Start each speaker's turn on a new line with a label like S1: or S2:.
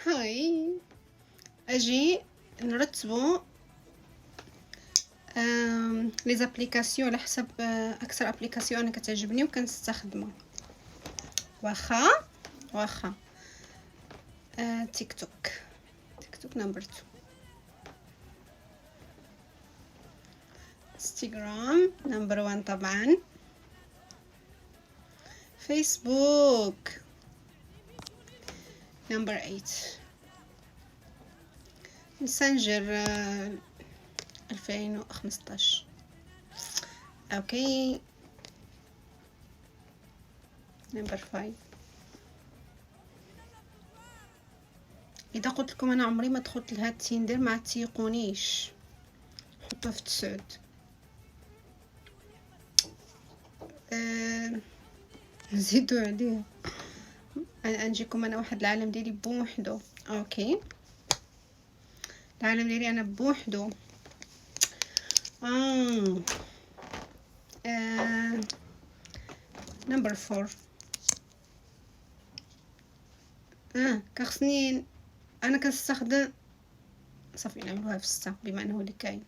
S1: هاي اجي نرتبو لي زابليكاسيون على حسب اكثر ابليكاسيون انا كتعجبني وكنستخدمها. واخا تيك توك نمبر 2، انستغرام نمبر 1 طبعا، فيسبوك نمبر 8، ماسنجر 2015. اوكي نمبر 5. اذا قلت لكم انا عمري ما دخلت لهاد تيندر ما تيقونيش، حطوه في 9. نزيدو عليه. نجيكم انا واحد العالم ديالي بوحدو. اوكي العالم ديالي انا بوحدو. نمبر 4. كخصني انا كنستخدم، صافي نعملوها في 6 بما انه اللي كاين.